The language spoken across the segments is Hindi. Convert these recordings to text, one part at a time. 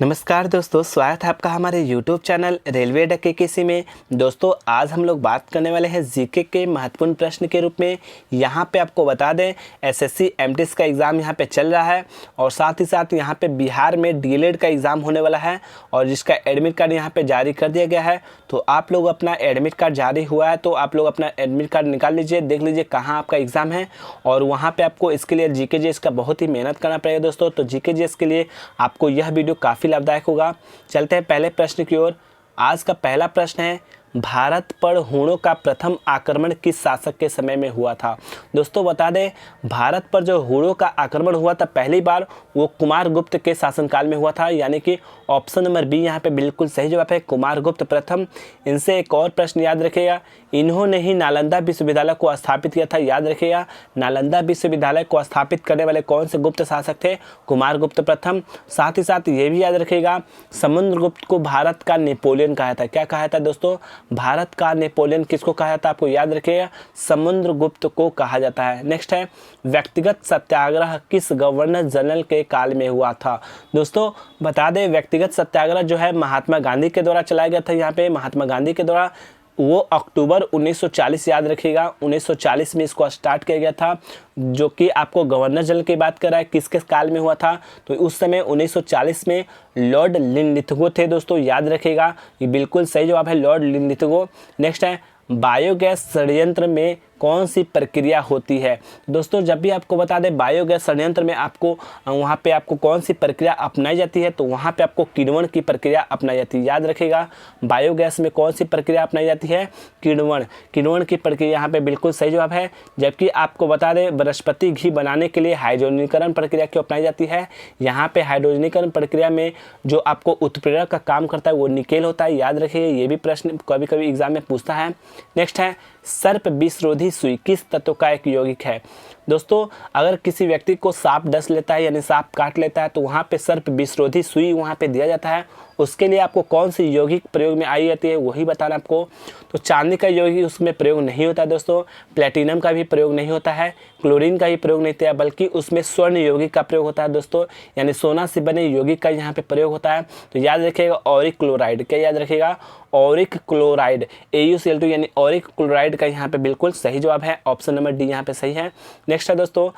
नमस्कार दोस्तों, स्वागत है आपका हमारे YouTube चैनल रेलवे डकेकेसी में। दोस्तों आज हम लोग बात करने वाले हैं जीके के महत्वपूर्ण प्रश्न के रूप में। यहाँ पे आपको बता दें एसएससी एमटीएस का एग्ज़ाम यहाँ पे चल रहा है और साथ ही साथ यहाँ पे बिहार में डीएलएड का एग्ज़ाम होने वाला है और जिसका एडमिट कार्ड यहाँ पे जारी कर दिया गया है। तो आप लोग अपना एडमिट कार्ड जारी हुआ है तो आप लोग अपना एडमिट कार्ड निकाल लीजिए, देख लीजिए कहाँ आपका एग्ज़ाम है और वहाँ पर आपको इसके लिए जीके जीएस का बहुत ही मेहनत करना पड़ेगा दोस्तों। तो जीके जीएस के लिए आपको यह वीडियो काफ़ी लाभदायक होगा। चलते हैं पहले प्रश्न की ओर। आज का पहला प्रश्न है, भारत पर हूणों का प्रथम आक्रमण किस शासक के समय में हुआ था। दोस्तों बता दें भारत पर जो हूणों का आक्रमण हुआ था पहली बार वो कुमारगुप्त के शासनकाल में हुआ था, यानी कि ऑप्शन नंबर बी यहाँ पे बिल्कुल सही जवाब है, कुमारगुप्त प्रथम। इनसे एक और प्रश्न याद रखिएगा, इन्होंने ही नालंदा विश्वविद्यालय को स्थापित किया था। याद रखिएगा नालंदा विश्वविद्यालय को स्थापित करने वाले कौन से गुप्त शासक थे, कुमारगुप्त प्रथम। साथ ही साथ ये भी याद रखिएगा समुद्रगुप्त को भारत का नेपोलियन कहा था। क्या कहा था दोस्तों, भारत का नेपोलियन किसको कहा जाता है, आपको याद रखिएगा समुद्रगुप्त को कहा जाता है। नेक्स्ट है, व्यक्तिगत सत्याग्रह किस गवर्नर जनरल के काल में हुआ था। दोस्तों बता दें व्यक्तिगत सत्याग्रह जो है महात्मा गांधी के द्वारा चलाया गया था। यहाँ पे महात्मा गांधी के द्वारा वो अक्टूबर 1940 याद रखिएगा 1940 में इसको स्टार्ट किया गया था, जो कि आपको गवर्नर जनरल की बात कर रहा है किसके काल में हुआ था। तो उस समय 1940 में लॉर्ड लिनलिथगो थे दोस्तों, याद रखिएगा ये बिल्कुल सही जवाब है लॉर्ड लिनलिथगो। नेक्स्ट है, बायोगैस षड्यंत्र में कौन सी प्रक्रिया होती है। दोस्तों जब भी आपको बता दें बायोगैस षड्यंत्र में आपको वहाँ पे आपको कौन सी प्रक्रिया अपनाई जाती है, तो वहाँ पे आपको किण्वन की प्रक्रिया अपनाई जाती है। याद रखिएगा बायोगैस में कौन सी प्रक्रिया अपनाई जाती है, किण्वन की प्रक्रिया यहाँ पे बिल्कुल सही जवाब है। जबकि आपको बता दें वनस्पति घी बनाने के लिए हाइड्रोजनीकरण प्रक्रिया क्यों अपनाई जाती है। यहाँ पे हाइड्रोजनीकरण प्रक्रिया में जो आपको उत्प्रेरक का काम करता है वो निकेल होता है। याद रखिए ये भी प्रश्न कभी कभी एग्जाम में पूछता है। नेक्स्ट है, सर्प विषरोधी सुई किस तत्व का एक यौगिक है। दोस्तों अगर किसी व्यक्ति को सांप डस लेता है यानी सांप काट लेता है तो वहाँ पे सर्प विषरोधी सुई वहाँ पे दिया जाता है। उसके लिए आपको कौन सी यौगिक प्रयोग में आई जाती है वही बताना आपको। तो चांदी का यौगिक उसमें प्रयोग नहीं होता है दोस्तों, प्लेटिनम का भी प्रयोग नहीं होता है, क्लोरीन का भी प्रयोग नहीं होता है, बल्कि उसमें स्वर्ण यौगिक का प्रयोग होता है दोस्तों, यानी सोना से बने यौगिक का यहाँ पे प्रयोग होता है। तो याद रखिएगा ऑरिक क्लोराइड, क्या याद रखिएगा ऑरिक क्लोराइड AuCl2 यानी ऑरिक क्लोराइड का यहाँ पे बिल्कुल सही जवाब है, ऑप्शन नंबर डी यहाँ पे सही है। नेक्स्ट है दोस्तों,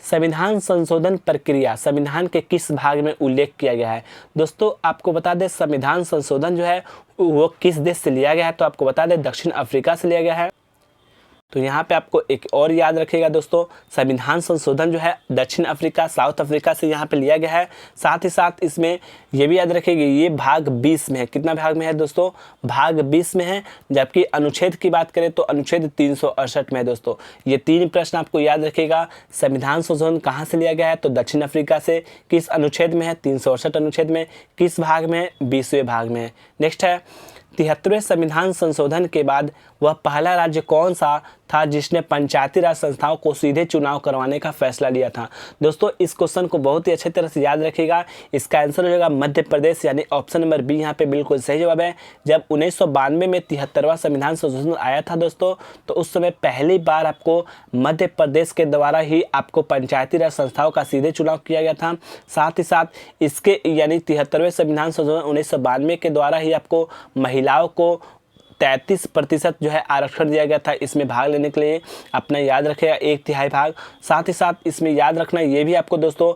संविधान संशोधन प्रक्रिया संविधान के किस भाग में उल्लेख किया गया है। दोस्तों आपको बता दें संविधान संशोधन जो है वो किस देश से लिया गया है, तो आपको बता दें दक्षिण अफ्रीका से लिया गया है। तो यहाँ पे आपको एक और याद रखिएगा दोस्तों संविधान संशोधन जो है दक्षिण अफ्रीका साउथ अफ्रीका से यहाँ पे लिया गया है। साथ ही साथ इसमें ये भी याद रखिएगा ये भाग 20 में है। कितना भाग में है दोस्तों, भाग 20 में है। जबकि अनुच्छेद की बात करें तो अनुच्छेद 368 में है दोस्तों। ये तीन प्रश्न आपको याद रखिएगा, संविधान संशोधन कहाँ से लिया गया है तो दक्षिण अफ्रीका से, किस अनुच्छेद में है 368 अनुच्छेद में, किस भाग में है 20वें भाग में है। नेक्स्ट है, 73वें संविधान संशोधन के बाद वह पहला राज्य कौन सा था जिसने पंचायती राज संस्थाओं को सीधे चुनाव करवाने का फैसला लिया था। दोस्तों इस क्वेश्चन को बहुत ही अच्छे तरह से याद रखिएगा, इसका आंसर हो जाएगा मध्य प्रदेश, यानी ऑप्शन नंबर बी यहाँ पे बिल्कुल सही जवाब है। जब 1992 में 73वां संविधान संशोधन आया था दोस्तों, तो उस समय पहली बार आपको मध्य प्रदेश के द्वारा ही आपको पंचायती राज संस्थाओं का सीधे चुनाव किया गया था। साथ ही साथ इसके यानी 73वें संविधान संशोधन 1992 के द्वारा ही आपको महिलाओं को 33% जो है आरक्षण दिया गया था इसमें भाग लेने के लिए, अपना याद रखेगा 1/3 भाग। साथ ही साथ इसमें याद रखना ये भी आपको दोस्तों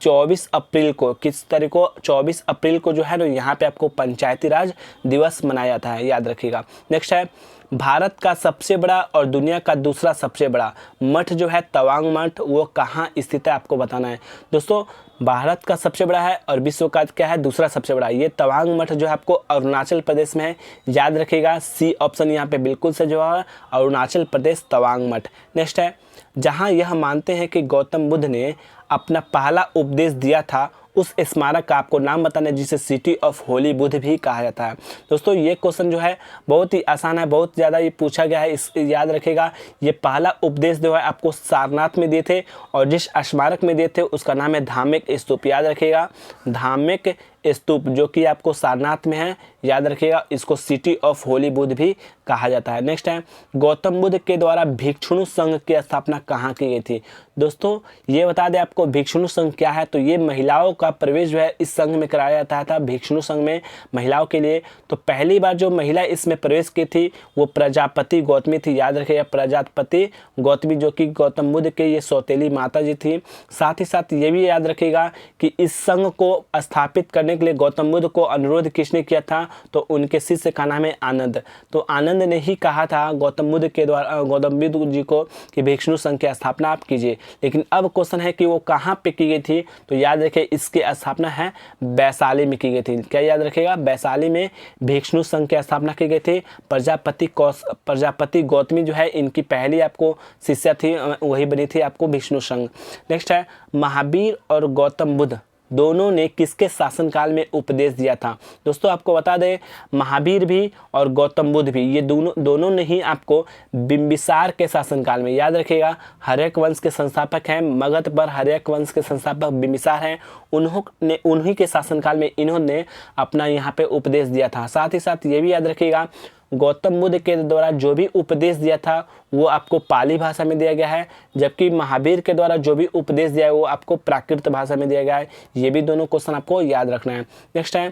24 अप्रैल को, किस तारीख को 24 अप्रैल को जो है ना यहाँ पे आपको पंचायती राज दिवस मनाया जाता है, याद रखिएगा। नेक्स्ट है, भारत का सबसे बड़ा और दुनिया का दूसरा सबसे बड़ा मठ जो है तवांग मठ वो कहाँ स्थित है आपको बताना है। दोस्तों भारत का सबसे बड़ा है और विश्व का क्या है दूसरा सबसे बड़ा, ये तवांग मठ जो है आपको अरुणाचल प्रदेश में है। याद रखिएगा सी ऑप्शन यहाँ पे बिल्कुल से जो है अरुणाचल प्रदेश तवांग मठ। नेक्स्ट है, जहाँ यह मानते हैं कि गौतम बुद्ध ने अपना पहला उपदेश दिया था उस स्मारक का आपको नाम बताना है जिसे सिटी ऑफ होली बुद्ध भी कहा जाता है। दोस्तों ये क्वेश्चन जो है बहुत ही आसान है, बहुत ज़्यादा ये पूछा गया है, इस याद रखेगा ये पहला उपदेश जो है आपको सारनाथ में दिए थे और जिस स्मारक में दिए थे उसका नाम है धार्मिक स्तूप। याद रखेगा धार्मिक स्तूप जो कि आपको सारनाथ में है, याद रखिएगा इसको सिटी ऑफ होली बुद्ध भी कहा जाता है। नेक्स्ट है, गौतम बुद्ध के द्वारा भिक्षुणु संघ की स्थापना कहाँ की गई थी। दोस्तों ये बता दें आपको भिक्षुणु संघ क्या है, तो ये महिलाओं का का प्रवेश जो है इस संघ में कराया जाता था, भिक्षु संघ में महिलाओं के लिए। तो पहली बार जो महिला इसमें प्रवेश की थी वो प्रजापति गौतमी थी। याद रखिएगा, प्रजापति गौतमी जो कि गौतम बुद्ध के ये सौतेली माता जी थी। साथ ही साथ ये भी याद रखिएगा कि इस संघ को स्थापित करने के लिए गौतम बुद्ध को अनुरोध किसने किया था, तो उनके शिष्य का नाम है आनंद। तो आनंद ने ही कहा था गौतम बुद्ध के द्वारा, गौतम बुद्ध जी को कि भिक्षु संघ की स्थापना आप कीजिए। लेकिन अब क्वेश्चन है कि वो कहाँ पे की गई थी, तो याद रखिए इसकी स्थापना है वैशाली में की गई थी। क्या याद रखिएगा, वैशाली में भिक्षु संघ की स्थापना की गई थी। प्रजापति गौतमी जो है इनकी पहली आपको शिष्या थी, वही बनी थी आपको भिक्षु संघ। नेक्स्ट है महावीर और गौतम बुद्ध दोनों ने किसके शासनकाल में उपदेश दिया था। दोस्तों आपको बता दें, महावीर भी और गौतम बुद्ध भी ये दोनों ने ही आपको बिंबिसार के शासनकाल में, याद रखिएगा हर्यक वंश के संस्थापक हैं, मगध पर हर्यक वंश के संस्थापक बिंबिसार हैं, उन्हीं के शासनकाल में इन्होंने अपना यहाँ पे उपदेश दिया था। साथ ही साथ ये भी याद रखिएगा गौतम बुद्ध के द्वारा जो भी उपदेश दिया था वो आपको पाली भाषा में दिया गया है, जबकि महावीर के द्वारा जो भी उपदेश दिया है वो आपको प्राकृत भाषा में दिया गया है। ये भी दोनों क्वेश्चन आपको याद रखना है। नेक्स्ट है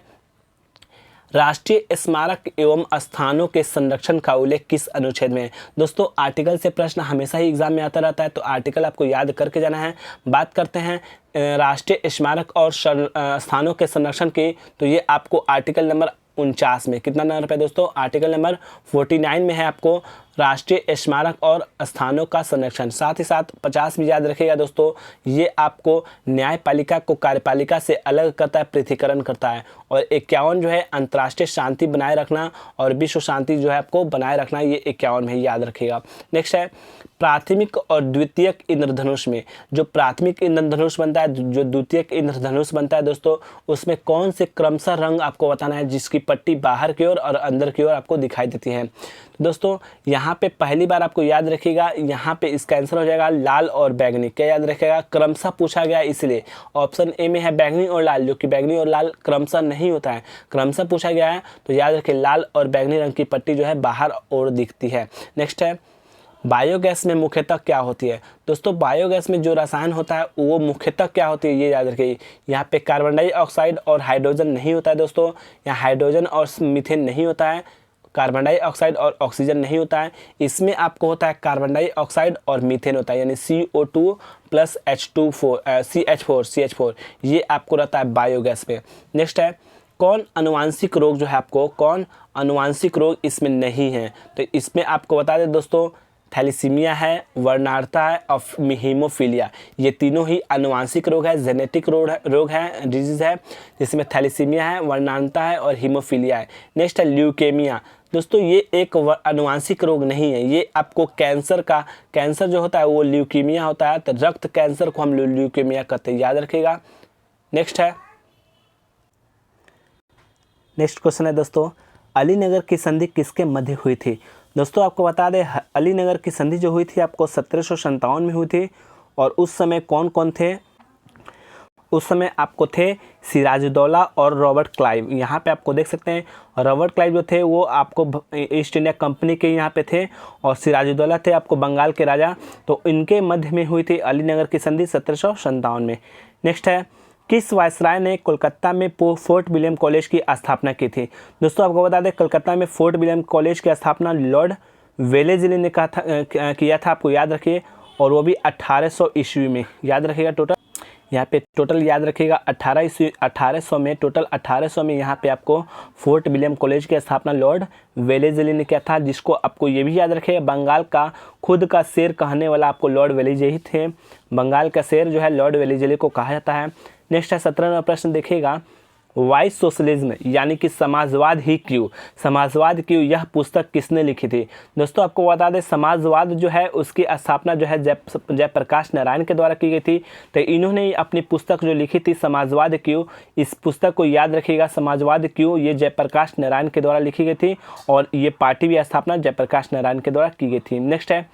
राष्ट्रीय स्मारक एवं स्थानों के संरक्षण का उल्लेख किस अनुच्छेद में है। दोस्तों आर्टिकल से प्रश्न हमेशा ही एग्जाम में आता रहता है, तो आर्टिकल आपको याद करके जाना है। बात करते हैं राष्ट्रीय स्मारक और स्थानों के संरक्षण की, तो ये आपको आर्टिकल नंबर 49 में, कितना नंबर पे दोस्तों, आर्टिकल नंबर 49 में है आपको राष्ट्रीय स्मारक और स्थानों का संरक्षण। साथ ही साथ 50 भी याद रखिएगा दोस्तों, ये आपको न्यायपालिका को कार्यपालिका से अलग करता है, पृथकीकरण करता है। और 51 जो है अंतर्राष्ट्रीय शांति बनाए रखना और विश्व शांति जो है आपको बनाए रखना, ये 51 में याद रखिएगा। नेक्स्ट है प्राथमिक और द्वितीयक इंद्रधनुष में, जो प्राथमिक इंद्रधनुष बनता है, जो द्वितीयक इंद्रधनुष बनता है दोस्तों, उसमें कौन से क्रमशः रंग आपको बताना है जिसकी पट्टी बाहर की ओर और अंदर की ओर आपको दिखाई देती है। दोस्तों यहाँ पे पहली बार आपको याद रखिएगा, यहाँ पे इसका आंसर हो जाएगा लाल और बैगनी। क्या याद रखिएगा, क्रमशः पूछा गया इसलिए ऑप्शन ए में है बैगनी और लाल, जो कि बैगनी और लाल क्रमशः नहीं होता है, क्रमशः पूछा गया है। तो याद रखिए लाल और बैगनी रंग की पट्टी जो है बाहर और दिखती है। नेक्स्ट है बायोगैस में मुख्यतः क्या होती है। दोस्तों बायोगैस में जो रसायन होता है वो मुख्यतः क्या होती है, ये याद रखिए। यहाँ पे कार्बन डाइऑक्साइड और हाइड्रोजन नहीं होता है दोस्तों, यहाँ हाइड्रोजन और मीथेन नहीं होता है, कार्बन डाइऑक्साइड और ऑक्सीजन नहीं होता है। इसमें आपको होता है कार्बन डाइऑक्साइड और मीथेन होता है, यानी CO2 प्लस CH4, ये आपको रहता है बायोगैस में। नेक्स्ट है कौन अनुवांशिक रोग जो है आपको, कौन अनुवांशिक रोग इसमें नहीं है, तो इसमें आपको बता दें दोस्तों थैलीसीमिया है, वर्णार्थता है और हीमोफीलिया, ये तीनों ही अनुवांशिक रोग है, जेनेटिक रोग है, डिजीज है, जिसमें थैलीसीमिया है, वर्णार्थता है और हीमोफीलिया है। नेक्स्ट है ल्यूकेमिया। दोस्तों ये एक अनुवांशिक रोग नहीं है, ये आपको कैंसर जो होता है वो ल्यूकीमिया होता है, तो रक्त कैंसर को हम ल्यूकेमिया कहते हैं, याद रखिएगा। नेक्स्ट क्वेश्चन है दोस्तों अलीनगर की संधि किसके मध्य हुई थी। दोस्तों आपको बता दें अलीनगर की संधि जो हुई थी आपको 1757 में हुई थी, और उस समय कौन कौन थे, उस समय आपको थे सिराजुद्दौला और रॉबर्ट क्लाइव। यहाँ पे आपको देख सकते हैं रॉबर्ट क्लाइव जो थे वो आपको ईस्ट इंडिया कंपनी के यहाँ पे थे, और सिराजुद्दौला थे आपको बंगाल के राजा। तो इनके मध्य में हुई थी अलीनगर की संधि 1757 में। नेक्स्ट है किस वायसराय ने कोलकाता में फोर्ट विलियम कॉलेज की स्थापना की थी। दोस्तों आपको बता दें कलकत्ता में फोर्ट विलियम कॉलेज की स्थापना लॉर्ड वेलेस्ली ने किया था, आपको याद रखिए, और वो भी 1800 ईस्वी में, याद रखिएगा। टोटल यहाँ पे टोटल याद रखिएगा 1800 में, टोटल 1800 में यहाँ पे आपको फोर्ट विलियम कॉलेज की स्थापना लॉर्ड वेलेस्ली ने किया था, जिसको आपको ये भी याद रखिएगा बंगाल का खुद का शेर कहने वाला आपको लॉर्ड वेलेस्ली ही थे। बंगाल का शेर जो है लॉर्ड वेलेस्ली को कहा जाता है। नेक्स्ट है 17वां प्रश्न देखिएगा वाई सोशलिज्म यानी कि समाजवाद ही क्यों, समाजवाद क्यों, यह पुस्तक किसने लिखी थी। दोस्तों आपको बता दें समाजवाद जो है उसकी स्थापना जो है जयप्रकाश नारायण के द्वारा की गई थी। तो इन्होंने अपनी पुस्तक जो लिखी थी समाजवाद क्यों, इस पुस्तक को याद रखिएगा समाजवाद क्यों, ये जयप्रकाश नारायण के द्वारा लिखी गई थी, और ये पार्टी भी स्थापना जयप्रकाश नारायण के द्वारा की गई थी। नेक्स्ट है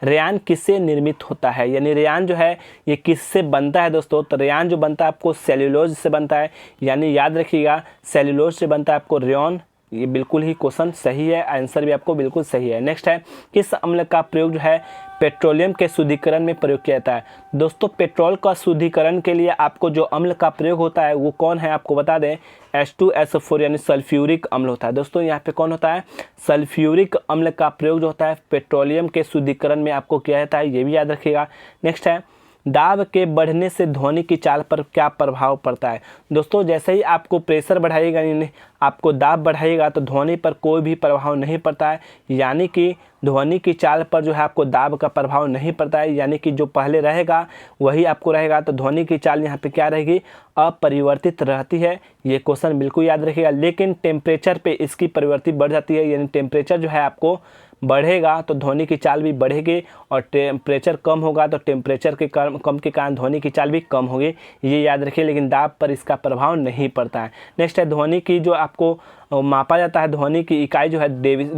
रेयान किससे निर्मित होता है, यानी रेयान जो है ये किससे बनता है दोस्तों। तो रेयान जो बनता है आपको सेल्यूलोज से बनता है, यानी याद रखिएगा सेल्यूलोज से बनता है आपको रेयॉन, ये बिल्कुल ही क्वेश्चन सही है, आंसर भी आपको बिल्कुल सही है। नेक्स्ट है, किस अम्ल का प्रयोग जो है पेट्रोलियम के शुद्धिकरण में प्रयोग किया जाता है। दोस्तों पेट्रोल का शुद्धिकरण के लिए आपको जो अम्ल का प्रयोग होता है वो कौन है, आपको बता दें H2SO4 यानी सल्फ्यूरिक अम्ल होता है। दोस्तों यहाँ पे कौन होता है, सल्फ्यूरिक अम्ल का प्रयोग जो होता है पेट्रोलियम के शुद्धिकरण में आपको किया जाता है, ये भी याद रखिएगा। नेक्स्ट है, दाब के बढ़ने से ध्वनि की चाल पर क्या प्रभाव पड़ता है। दोस्तों जैसे ही आपको प्रेशर बढ़ाइएगा यानी आपको दाब बढ़ाइएगा तो ध्वनि पर कोई भी प्रभाव नहीं पड़ता है, यानी कि ध्वनि की चाल पर जो है आपको दाब का प्रभाव नहीं पड़ता है, यानी कि जो पहले रहेगा वही आपको रहेगा। तो ध्वनि की चाल यहाँ पे क्या रहेगी, अपरिवर्तित रहती है। ये क्वेश्चन बिल्कुल याद रखिएगा। लेकिन टेम्परेचर पे इसकी परिवर्तित बढ़ जाती है, यानी टेम्परेचर जो है आपको बढ़ेगा तो ध्वनि की चाल भी बढ़ेगी, और टेम्परेचर कम होगा तो टेम्परेचर के कम के कारण ध्वनि की चाल भी कम होगी, ये याद रखिए। लेकिन दाब पर इसका प्रभाव नहीं पड़ता है। नेक्स्ट है, ध्वनि की जो आपको मापा जाता है, ध्वनि की इकाई जो है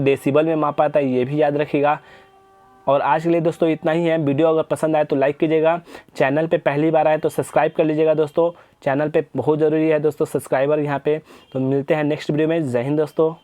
डेसिबल में मापा जाता है, ये भी याद रखिएगा। और आज के लिए दोस्तों इतना ही है। वीडियो अगर पसंद आए तो लाइक कीजिएगा, चैनल पे पहली बार आए तो सब्सक्राइब कर लीजिएगा दोस्तों, चैनल पे बहुत ज़रूरी है दोस्तों सब्सक्राइबर यहाँ पे। तो मिलते हैं नेक्स्ट वीडियो में। जय हिंद दोस्तों।